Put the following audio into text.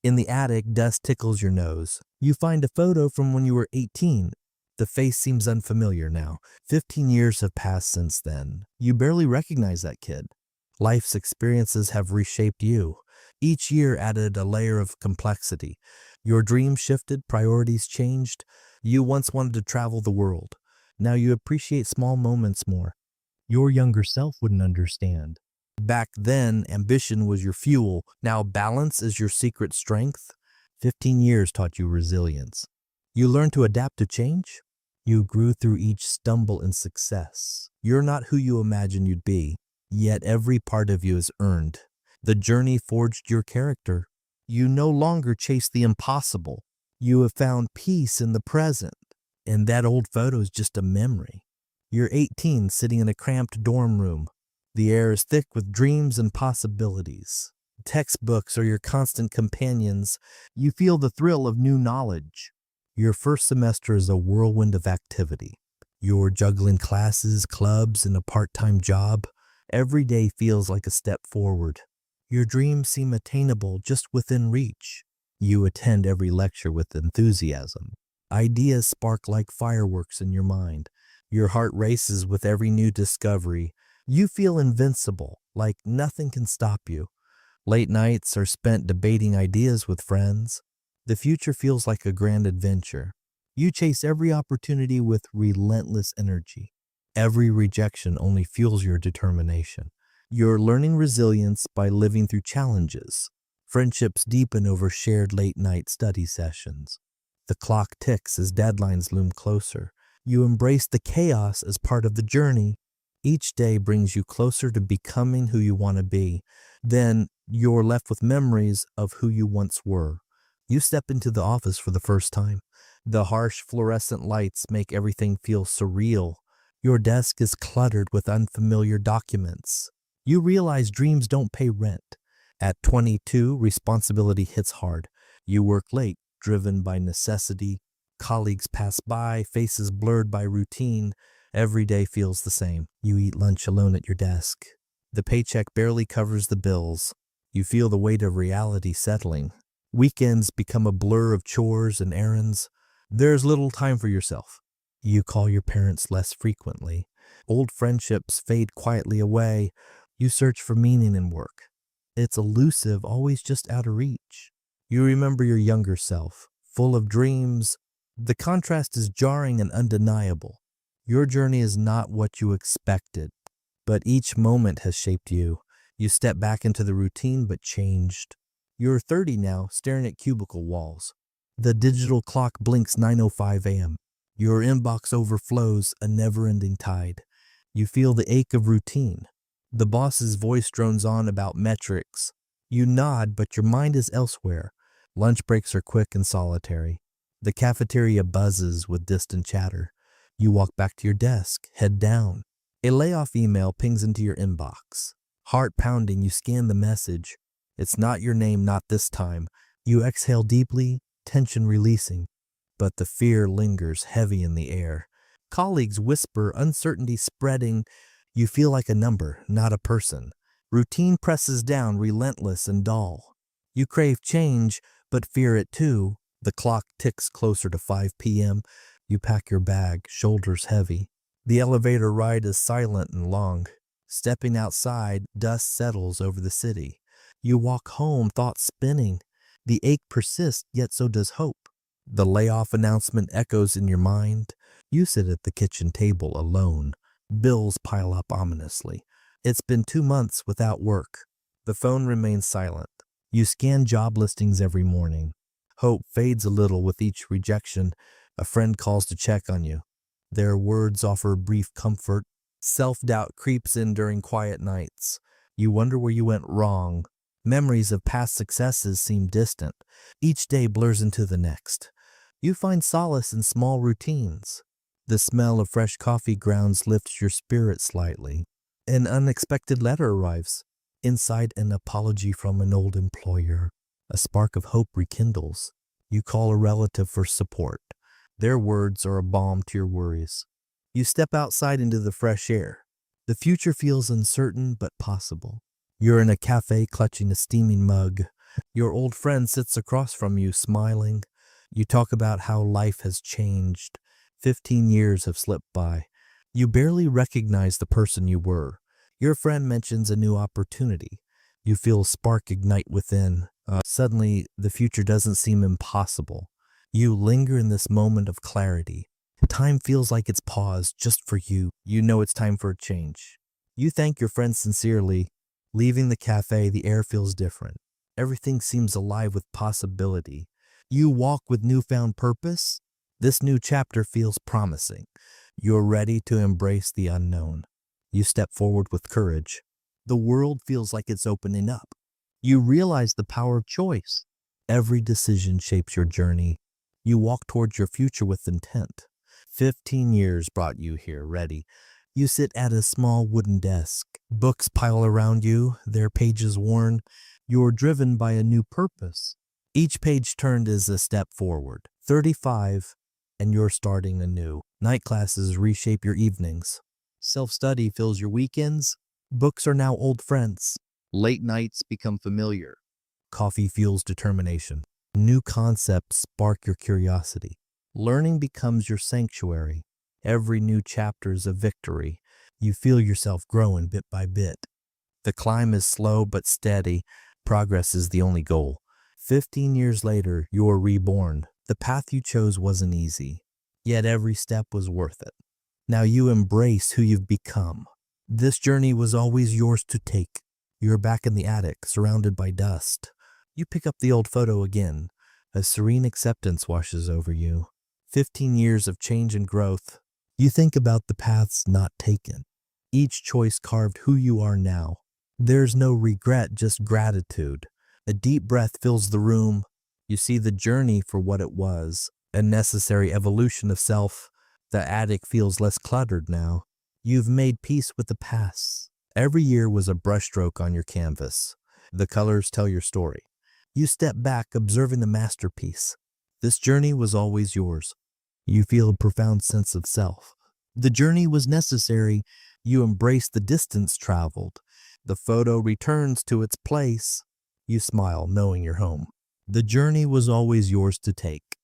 In the attic, dust tickles your nose. You find a photo from when you were 18. The face seems unfamiliar now. 15 years have passed since then. You barely recognize that kid. Life's experiences have reshaped you. Each year added a layer of complexity. Your dreams shifted, priorities changed. You once wanted to travel the world. Now you appreciate small moments more. Your younger self wouldn't understand. Back then, ambition was your fuel. Now balance is your secret strength. 15 years taught you resilience. You learned to adapt to change. You grew through each stumble and success. You're not who you imagined you'd be, yet every part of you is earned. The journey forged your character. You no longer chase the impossible. You have found peace in the present, and that old photo is just a memory. You're 18, sitting in a cramped dorm room. The air is thick with dreams and possibilities. Textbooks are your constant companions. You feel the thrill of new knowledge. Your first semester is a whirlwind of activity. You're juggling classes, clubs, and a part-time job. Every day feels like a step forward. Your dreams seem attainable, just within reach. You attend every lecture with enthusiasm. Ideas spark like fireworks in your mind. Your heart races with every new discovery. You feel invincible, like nothing can stop you. Late nights are spent debating ideas with friends. The future feels like a grand adventure. You chase every opportunity with relentless energy. Every rejection only fuels your determination. You're learning resilience by living through challenges. Friendships deepen over shared late-night study sessions. The clock ticks as deadlines loom closer. You embrace the chaos as part of the journey. Each day brings you closer to becoming who you want to be. Then you're left with memories of who you once were. You step into the office for the first time. The harsh fluorescent lights make everything feel surreal. Your desk is cluttered with unfamiliar documents. You realize dreams don't pay rent. At 22, responsibility hits hard. You work late, driven by necessity. Colleagues pass by, faces blurred by routine. Every day feels the same. You eat lunch alone at your desk. The paycheck barely covers the bills. You feel the weight of reality settling. Weekends become a blur of chores and errands. There's little time for yourself. You call your parents less frequently. Old friendships fade quietly away. You search for meaning in work. It's elusive, always just out of reach. You remember your younger self, full of dreams. The contrast is jarring and undeniable. Your journey is not what you expected, but each moment has shaped you. You step back into the routine but changed. You're 30 now, staring at cubicle walls. The digital clock blinks 9:05 a.m. Your inbox overflows, a never-ending tide. You feel the ache of routine. The boss's voice drones on about metrics. You nod, but your mind is elsewhere. Lunch breaks are quick and solitary. The cafeteria buzzes with distant chatter. You walk back to your desk, head down. A layoff email pings into your inbox. Heart pounding, you scan the message. It's not your name, not this time. You exhale deeply, tension releasing. But the fear lingers heavy in the air. Colleagues whisper, uncertainty spreading. You feel like a number, not a person. Routine presses down, relentless and dull. You crave change, but fear it too. The clock ticks closer to 5 p.m. You pack your bag, shoulders heavy. The elevator ride is silent and long. Stepping outside, dust settles over the city. You walk home, thoughts spinning. The ache persists, yet so does hope. The layoff announcement echoes in your mind. You sit at the kitchen table alone. Bills pile up ominously. It's been 2 months without work. The phone remains silent. You scan job listings every morning. Hope fades a little with each rejection. A friend calls to check on you. Their words offer brief comfort. Self-doubt creeps in during quiet nights. You wonder where you went wrong. Memories of past successes seem distant. Each day blurs into the next. You find solace in small routines. The smell of fresh coffee grounds lifts your spirit slightly. An unexpected letter arrives. Inside, an apology from an old employer. A spark of hope rekindles. You call a relative for support. Their words are a balm to your worries. You step outside into the fresh air. The future feels uncertain but possible. You're in a cafe clutching a steaming mug. Your old friend sits across from you, smiling. You talk about how life has changed. 15 years have slipped by. You barely recognize the person you were. Your friend mentions a new opportunity. You feel a spark ignite within. Suddenly, the future doesn't seem impossible. You linger in this moment of clarity. Time feels like it's paused just for you. You know it's time for a change. You thank your friend sincerely. Leaving the cafe, the air feels different. Everything seems alive with possibility. You walk with newfound purpose. This new chapter feels promising. You're ready to embrace the unknown. You step forward with courage. The world feels like it's opening up. You realize the power of choice. Every decision shapes your journey. You walk towards your future with intent. 15 years brought you here, ready. You sit at a small wooden desk. Books pile around you, their pages worn. You're driven by a new purpose. Each page turned is a step forward. 35, and you're starting anew. Night classes reshape your evenings. Self-study fills your weekends. Books are now old friends. Late nights become familiar. Coffee fuels determination. New concepts spark your curiosity. Learning becomes your sanctuary. Every new chapter is a victory. You feel yourself growing bit by bit. The climb is slow but steady. Progress is the only goal. 15 years later, you're reborn. The path you chose wasn't easy, yet every step was worth it. Now you embrace who you've become. This journey was always yours to take. You're back in the attic, surrounded by dust. You pick up the old photo again. A serene acceptance washes over you. 15 years of change and growth. You think about the paths not taken. Each choice carved who you are now. There's no regret, just gratitude. A deep breath fills the room. You see the journey for what it was, a necessary evolution of self. The attic feels less cluttered now. You've made peace with the past. Every year was a brushstroke on your canvas. The colors tell your story. You step back, observing the masterpiece. This journey was always yours. You feel a profound sense of self. The journey was necessary. You embrace the distance traveled. The photo returns to its place. You smile, knowing you're home. The journey was always yours to take.